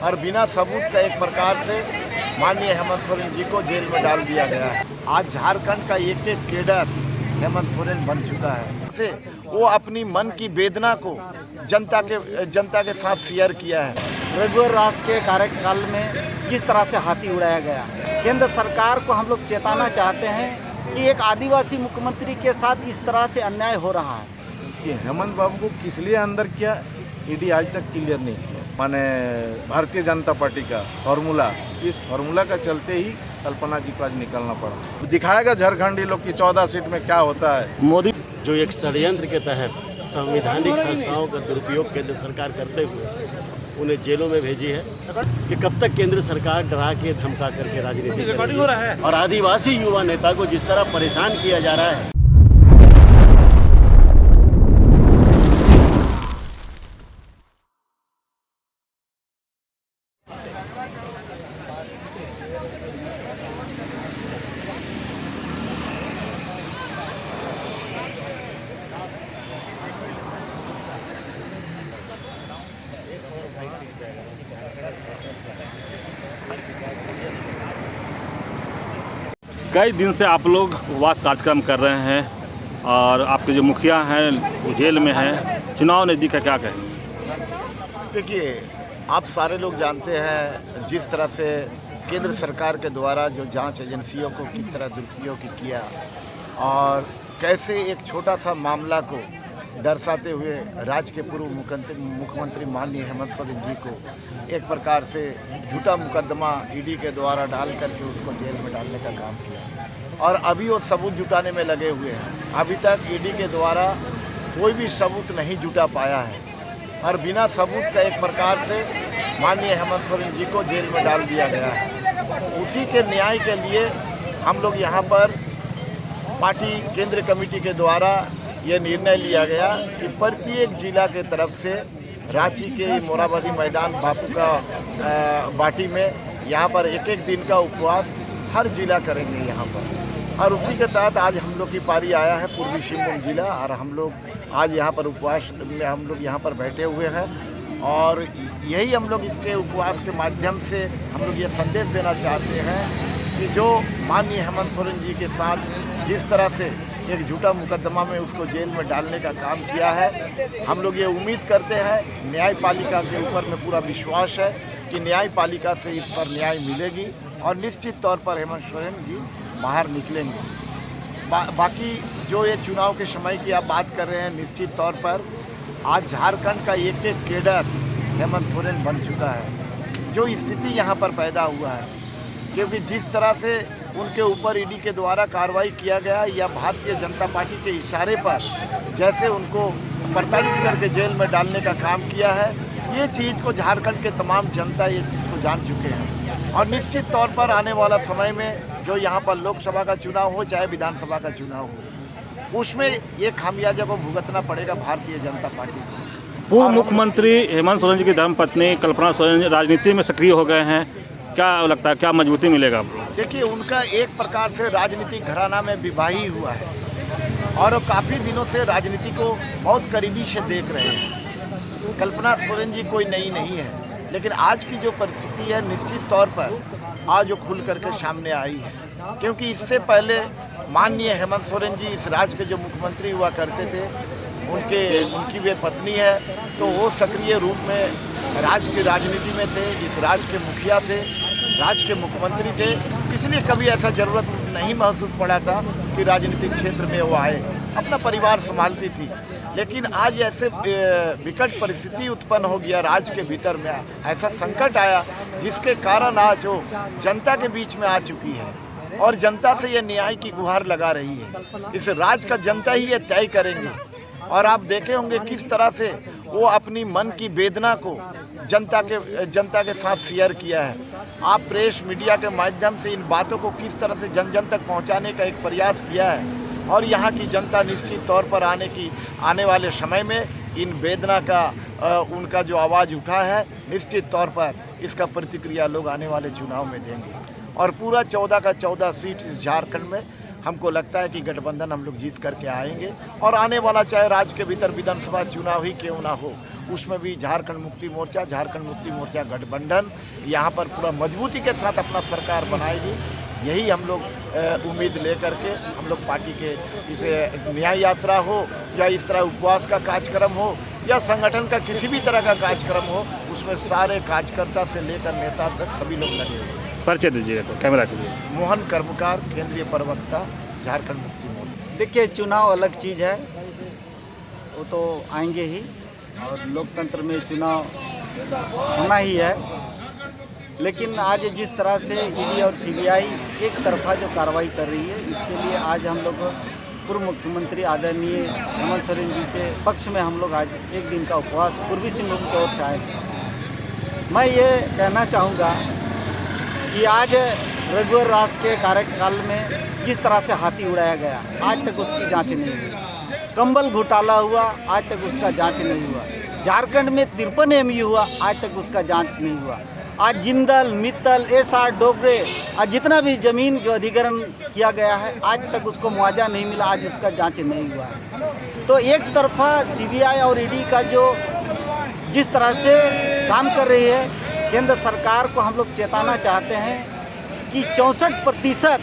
और बिना सबूत का एक प्रकार से माननीय हेमंत सोरेन जी को जेल में डाल दिया गया है। आज झारखंड का एक एक कैडर हेमंत सोरेन बन चुका है। से वो अपनी मन की वेदना को जनता के साथ शेयर किया है। रघुवर राज के कार्यकाल में किस तरह से हाथी उड़ाया गया, केंद्र सरकार को हम लोग चेताना चाहते हैं कि एक आदिवासी मुख्यमंत्री के साथ इस तरह से अन्याय हो रहा है। कि हेमंत बाबू को किस लिए अंदर किया, ईडी आज तक क्लियर नहीं किया। माने भारतीय जनता पार्टी का फॉर्मूला, इस फॉर्मूला का चलते ही कल्पना जी को आज निकलना पड़ा। दिखाएगा झारखंडी लोग की 14 सीट में क्या होता है। मोदी जो एक षड्यंत्र के तहत संवैधानिक संस्थाओं का दुरुपयोग केंद्र सरकार करते हुए उन्हें जेलों में भेजी है कि कब तक केंद्र सरकार डरा के धमका करके राजनीति करेगी। और आदिवासी युवा नेता को जिस तरह परेशान किया जा रहा है, कई दिन से आप लोग उपवास कार्यक्रम कर रहे हैं और आपके जो मुखिया हैं वो जेल में हैं, चुनाव नज़दीक है, क्या कहें? देखिए, आप सारे लोग जानते हैं जिस तरह से केंद्र सरकार के द्वारा जो जांच एजेंसियों को किस तरह दुरुपयोग किया और कैसे एक छोटा सा मामला को दर्शाते हुए राज्य के पूर्व मुख्यमंत्री माननीय हेमंत सोरेन जी को एक प्रकार से झूठा मुकदमा ईडी के द्वारा डाल करके उसको जेल में डालने का काम किया और अभी वो सबूत जुटाने में लगे हुए हैं। अभी तक ईडी के द्वारा कोई भी सबूत नहीं जुटा पाया है और बिना सबूत का एक प्रकार से माननीय हेमंत सोरेन जी को जेल में डाल दिया गया है। उसी के न्याय के लिए हम लोग यहाँ पर पार्टी केंद्र कमेटी के द्वारा ये निर्णय लिया गया कि प्रत्येक जिला के तरफ से रांची के मोराबादी मैदान बापू का बाटी में यहाँ पर एक एक दिन का उपवास हर जिला करेंगे यहाँ पर। और उसी के तहत आज हम लोग की पारी आया है पूर्वी सिंहभूम जिला और हम लोग आज यहाँ पर उपवास में हम लोग यहाँ पर बैठे हुए हैं और यही हम लोग इसके उपवास के माध्यम से हम लोग ये संदेश देना चाहते हैं कि जो माननीय हेमंत सोरेन जी के साथ जिस तरह से एक झूठा मुकदमा में उसको जेल में डालने का काम किया है, हम लोग ये उम्मीद करते हैं, न्यायपालिका के ऊपर में पूरा विश्वास है कि न्यायपालिका से इस पर न्याय मिलेगी और निश्चित तौर पर हेमंत सोरेन जी बाहर निकलेंगे। बाकी जो ये चुनाव के समय की आप बात कर रहे हैं, निश्चित तौर पर आज झारखंड का एक एक कैडर हेमंत सोरेन बन चुका है। जो स्थिति यहाँ पर पैदा हुआ है, क्योंकि जिस तरह से उनके ऊपर ईडी के द्वारा कार्रवाई किया गया या भारतीय जनता पार्टी के इशारे पर जैसे उनको प्रताड़ित करके जेल में डालने का काम किया है, ये चीज़ को झारखंड के तमाम जनता ये चीज़ को जान चुके हैं। और निश्चित तौर पर आने वाला समय में जो यहाँ पर लोकसभा का चुनाव हो चाहे विधानसभा का चुनाव हो, उसमें ये खामियाजा को भुगतना पड़ेगा भारतीय जनता पार्टी को। पूर्व मुख्यमंत्री हेमंत सोरेन जी की धर्मपत्नी कल्पना सोरेन राजनीति में सक्रिय हो गए हैं, क्या लगता है, क्या मजबूती मिलेगा? देखिए, उनका एक प्रकार से राजनीतिक घराना में विवाही हुआ है और काफ़ी दिनों से राजनीति को बहुत करीबी से देख रहे हैं। कल्पना सोरेन जी कोई नई नहीं है, लेकिन आज की जो परिस्थिति है निश्चित तौर पर आज वो खुल करके सामने आई है, क्योंकि इससे पहले माननीय हेमंत सोरेन जी इस राज्य के जो मुख्यमंत्री हुआ करते थे, उनकी वे पत्नी है, तो वो सक्रिय रूप में राज्य की राजनीति में थे, इस राज्य के मुखिया थे, राज्य के मुख्यमंत्री थे, इसलिए कभी ऐसा ज़रूरत नहीं महसूस पड़ा था कि राजनीतिक क्षेत्र में वो आए, अपना परिवार संभालती थी। लेकिन आज ऐसे विकट परिस्थिति उत्पन्न हो गया राज्य के भीतर में, ऐसा संकट आया जिसके कारण आज वो जनता के बीच में आ चुकी है और जनता से ये न्याय की गुहार लगा रही है। इस राज्य का जनता ही ये तय करेंगे और आप देखे होंगे किस तरह से वो अपनी मन की वेदना को जनता के साथ शेयर किया है। आप प्रेस मीडिया के माध्यम से इन बातों को किस तरह से जन जन तक पहुंचाने का एक प्रयास किया है और यहाँ की जनता निश्चित तौर पर आने वाले समय में इन वेदना का उनका जो आवाज़ उठा है, निश्चित तौर पर इसका प्रतिक्रिया लोग आने वाले चुनाव में देंगे और पूरा 14 का 14 सीट इस झारखंड में हमको लगता है कि गठबंधन हम लोग जीत करके आएंगे और आने वाला चाहे राज्य के भीतर विधानसभा चुनाव ही क्यों ना हो, उसमें भी झारखंड मुक्ति मोर्चा गठबंधन यहाँ पर पूरा मजबूती के साथ अपना सरकार बनाएगी। यही हम लोग उम्मीद लेकर के हम लोग पार्टी के इसे न्याय यात्रा हो या इस तरह उपवास का कार्यक्रम हो या संगठन का किसी भी तरह का कार्यक्रम हो, उसमें सारे कार्यकर्ता से लेकर नेता तक सभी लोग लगे हुए हैं। परिचय दीजिएगा तो कैमरा के लिए। मोहन कर्मकार, केंद्रीय प्रवक्ता, झारखंड मुक्ति मोर्चा। देखिए, चुनाव अलग चीज़ है, वो तो आएंगे ही, और लोकतंत्र में चुनाव होना ही है। लेकिन आज जिस तरह से ईडी और सीबीआई एक तरफा जो कार्रवाई कर रही है, इसके लिए आज हम लोग पूर्व मुख्यमंत्री आदरणीय हेमंत सोरेन जी के पक्ष में हम लोग आज एक दिन का उपवास पूर्वी सिंहभूम की ओर से आए हैं। मैं ये कहना चाहूँगा कि आज रघुवर राज के कार्यकाल में जिस तरह से हाथी उड़ाया गया, आज तक उसकी जांच नहीं हुई। कंबल घोटाला हुआ, आज तक उसका जांच नहीं हुआ। झारखंड में 53 MU हुआ, आज तक उसका जांच नहीं हुआ। आज जिंदल, मित्तल, एसआर, डोगरे, आज जितना भी ज़मीन जो अधिग्रहण किया गया है, आज तक उसको मुआवजा नहीं मिला, आज उसका जांच नहीं हुआ है। तो एक तरफा सीबीआई और ईडी का जो जिस तरह से काम कर रही है, केंद्र सरकार को हम लोग चेताना चाहते हैं कि 64%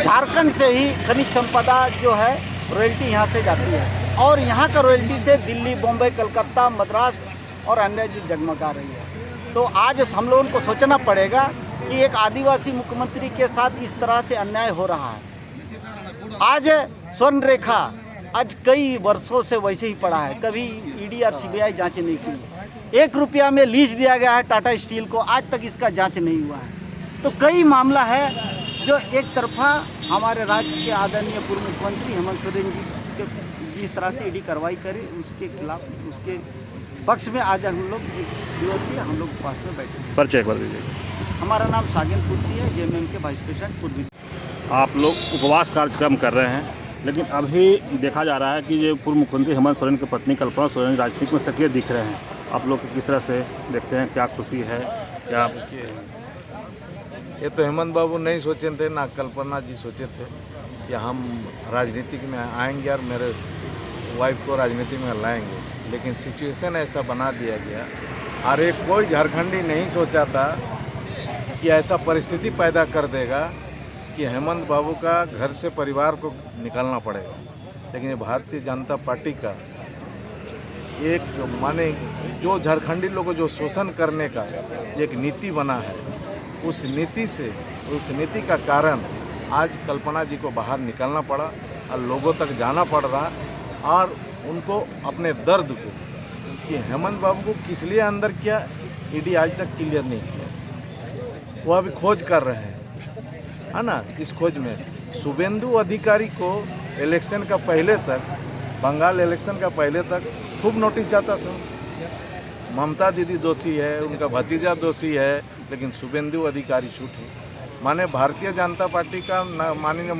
झारखंड से ही खनिज संपदा जो है रॉयल्टी यहाँ से जाती है, और यहाँ का रॉयल्टी से दिल्ली, बॉम्बे, कलकत्ता, मद्रास और अन्य जगमगा रही है। तो आज हम लोगों को सोचना पड़ेगा कि एक आदिवासी मुख्यमंत्री के साथ इस तरह से अन्याय हो रहा है। आज स्वर्ण रेखा आज कई वर्षों से वैसे ही पड़ा है, कभी ईडी और सीबीआई जांच नहीं की। 1 रुपया में लीज दिया गया है टाटा स्टील को, आज तक इसका जांच नहीं हुआ है। तो कई मामला है जो एक तरफा हमारे राज्य के आदरणीय पूर्व मुख्यमंत्री हेमंत सोरेन जी के जिस तरह से ईडी कार्रवाई करे, उसके खिलाफ, उसके पक्ष में आज हम लोग एक दिवसीय हम लोग उपवास में बैठे। परिचय कर दीजिए। हमारा नाम साजन पूर्ति है, जेएमएम के वाइस प्रेसिडेंट पूर्वी। आप लोग उपवास कार्यक्रम कर रहे हैं, लेकिन अभी देखा जा रहा है कि जो पूर्व मुख्यमंत्री हेमंत सोरेन की पत्नी कल्पना सोरेन राजनीति में सक्रिय दिख रहे हैं। आप लोग किस तरह से देखते हैं, क्या खुशी है, क्या? ये तो हेमंत बाबू नहीं सोचे थे, ना कल्पना जी सोचे थे कि हम राजनीति में आएंगे और मेरे वाइफ को राजनीति में लाएंगे, लेकिन सिचुएशन ऐसा बना दिया गया। और एक कोई झारखंडी नहीं सोचा था कि ऐसा परिस्थिति पैदा कर देगा कि हेमंत बाबू का घर से परिवार को निकलना पड़ेगा। लेकिन ये भारतीय जनता पार्टी का एक माने जो झारखंडी लोगों को जो शोषण करने का एक नीति बना है, उस नीति का कारण आज कल्पना जी को बाहर निकलना पड़ा और लोगों तक जाना पड़ रहा, और उनको अपने दर्द को कि हेमंत बाबू को किस लिए अंदर किया, ईडी आज तक क्लियर नहीं किया। वो अभी खोज कर रहे हैं, है ना। इस खोज में शुभेंदु अधिकारी को इलेक्शन का पहले तक, बंगाल इलेक्शन का पहले तक खूब नोटिस जाता था। ममता दीदी दोषी है, उनका भतीजा दोषी है, लेकिन शुभेंदु अधिकारी छूट है। माने भारतीय जनता पार्टी का माननीय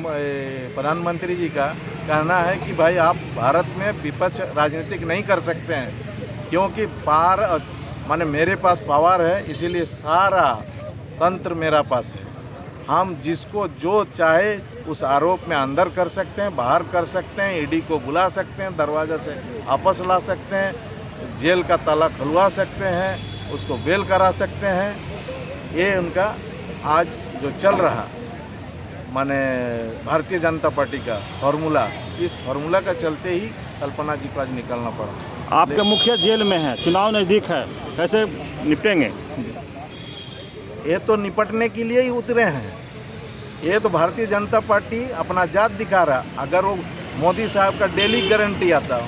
प्रधानमंत्री जी का कहना है कि भाई आप भारत में विपक्ष राजनीतिक नहीं कर सकते हैं, क्योंकि माने मेरे पास पावर है, इसीलिए सारा तंत्र मेरा पास है। हम जिसको जो चाहे उस आरोप में अंदर कर सकते हैं, बाहर कर सकते हैं, ईडी को बुला सकते हैं, दरवाज़ा से वापस ला सकते हैं, जेल का ताला खुलवा सकते हैं, उसको बेल करा सकते हैं। ये उनका आज जो चल रहा माने भारतीय जनता पार्टी का फॉर्मूला, इस फॉर्मूला का चलते ही कल्पना जी को आज निकलना पड़ा। आपके मुखिया जेल में है, चुनाव नज़दीक है, कैसे निपटेंगे? ये तो निपटने के लिए ही उतरे हैं। ये तो भारतीय जनता पार्टी अपना जात दिखा रहा। अगर वो मोदी साहब का डेली गारंटी आता,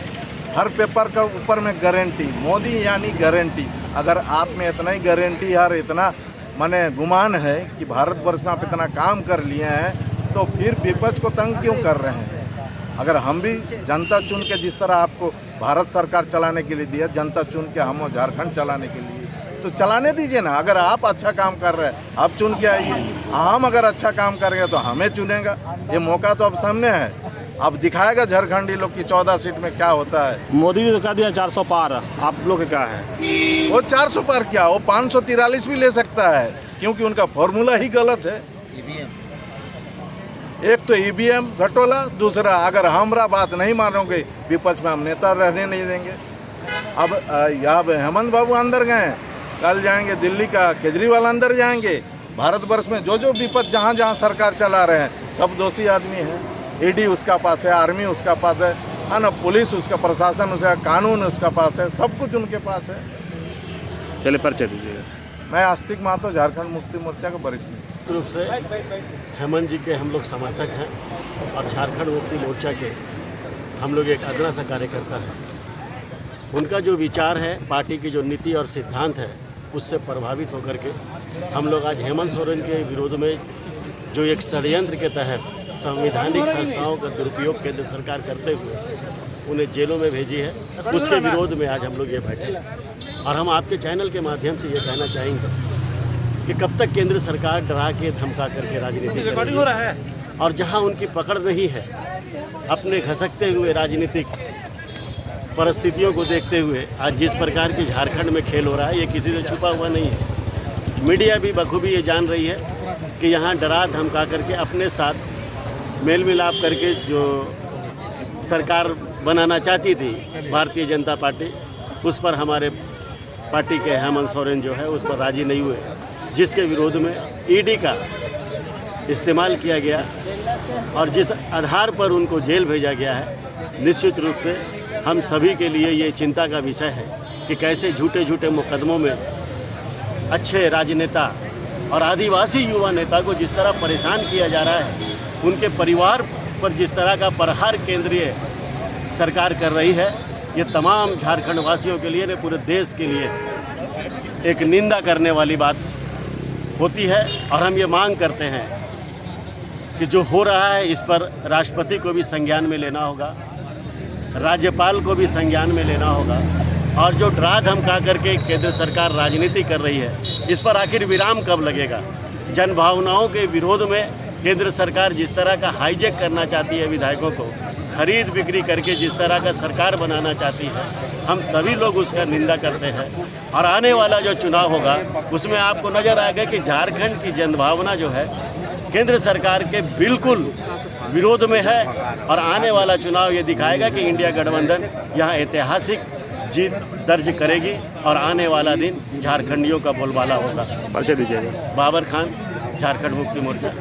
हर पेपर का ऊपर में गारंटी, मोदी यानी गारंटी। अगर आप में इतना ही गारंटी और इतना माने गुमान है कि भारतवर्ष में आप इतना काम कर लिए हैं, तो फिर विपक्ष को तंग क्यों कर रहे हैं? अगर हम भी जनता चुन के जिस तरह आपको भारत सरकार चलाने के लिए दिया, जनता चुन के हम झारखंड चलाने के लिए, तो चलाने दीजिए ना। अगर आप अच्छा काम कर रहे हैं, आप चुन के आइए। हम अगर अच्छा काम करेंगे तो हमें चुनेगा। ये मौका तो अब सामने है। अब दिखाएगा झारखंडी लोग की 14 सीट में क्या होता है। मोदी जी कह दिया 400 पार, आप लोग क्या है? वो 400 पार क्या, वो 543 भी ले सकता है, क्योंकि उनका फॉर्मूला ही गलत है। एक तो ईवीएम घटोला, दूसरा अगर हमारा बात नहीं मानोगे विपक्ष में हम नेता रहने नहीं देंगे। अब यहाँ हेमंत बाबू अंदर गए, कल जाएंगे दिल्ली का केजरीवाल अंदर जाएंगे। भारतवर्ष में जो जो विपद जहाँ जहाँ सरकार चला रहे हैं सब दोषी आदमी हैं। ईडी उसका पास है, आर्मी उसका पास है ना, पुलिस उसका, प्रशासन उसका, कानून उसका पास है, सब कुछ उनके पास है। चलिए परिचय दीजिएगा। मैं आस्तिक महतो, झारखंड मुक्ति मोर्चा का वरिष्ठ रूप से हेमंत जी के हम लोग समर्थक हैं और झारखंड मुक्ति मोर्चा के हम लोग एक अग्रणी सा कार्यकर्ता हैं। उनका जो विचार है, पार्टी की जो नीति और सिद्धांत है, उससे प्रभावित होकर के हम लोग आज हेमंत सोरेन के विरोध में जो एक षड्यंत्र के तहत संवैधानिक संस्थाओं का दुरुपयोग केंद्र सरकार करते हुए उन्हें जेलों में भेजी है, उसके विरोध में आज हम लोग ये बैठे हैं। और हम आपके चैनल के माध्यम से ये कहना चाहेंगे कि कब तक केंद्र सरकार डरा के धमका करके राजनीति करेगी और जहां उनकी पकड़ नहीं है, अपने खसकते हुए राजनीतिक परिस्थितियों को देखते हुए आज जिस प्रकार की झारखंड में खेल हो रहा है, ये किसी से छुपा हुआ नहीं है। मीडिया भी बखूबी ये जान रही है कि यहाँ डरा धमका करके अपने साथ मेल मिलाप करके जो सरकार बनाना चाहती थी भारतीय जनता पार्टी, उस पर हमारे पार्टी के हेमंत सोरेन जो है उस पर राजी नहीं हुए, जिसके विरोध में ईडी का इस्तेमाल किया गया और जिस आधार पर उनको जेल भेजा गया है। निश्चित रूप से हम सभी के लिए ये चिंता का विषय है कि कैसे झूठे झूठे मुकदमों में अच्छे राजनेता और आदिवासी युवा नेता को जिस तरह परेशान किया जा रहा है, उनके परिवार पर जिस तरह का प्रहार केंद्रीय सरकार कर रही है, ये तमाम झारखंड वासियों के लिए, पूरे देश के लिए एक निंदा करने वाली बात होती है। और हम ये मांग करते हैं कि जो हो रहा है इस पर राष्ट्रपति को भी संज्ञान में लेना होगा, राज्यपाल को भी संज्ञान में लेना होगा और जो डरा धमका करके केंद्र सरकार राजनीति कर रही है, इस पर आखिर विराम कब लगेगा। जन भावनाओं के विरोध में केंद्र सरकार जिस तरह का हाईजैक करना चाहती है, विधायकों को खरीद बिक्री करके जिस तरह का सरकार बनाना चाहती है, हम सभी लोग उसका निंदा करते हैं। और आने वाला जो चुनाव होगा उसमें आपको नज़र आएगा कि झारखंड की जनभावना जो है केंद्र सरकार के बिल्कुल विरोध में है और आने वाला चुनाव ये दिखाएगा कि इंडिया गठबंधन यहाँ ऐतिहासिक जीत दर्ज करेगी और आने वाला दिन झारखंडियों का बोलबाला होगा। परिचय दीजिएगा। बाबर खान, झारखंड मुक्ति मोर्चा।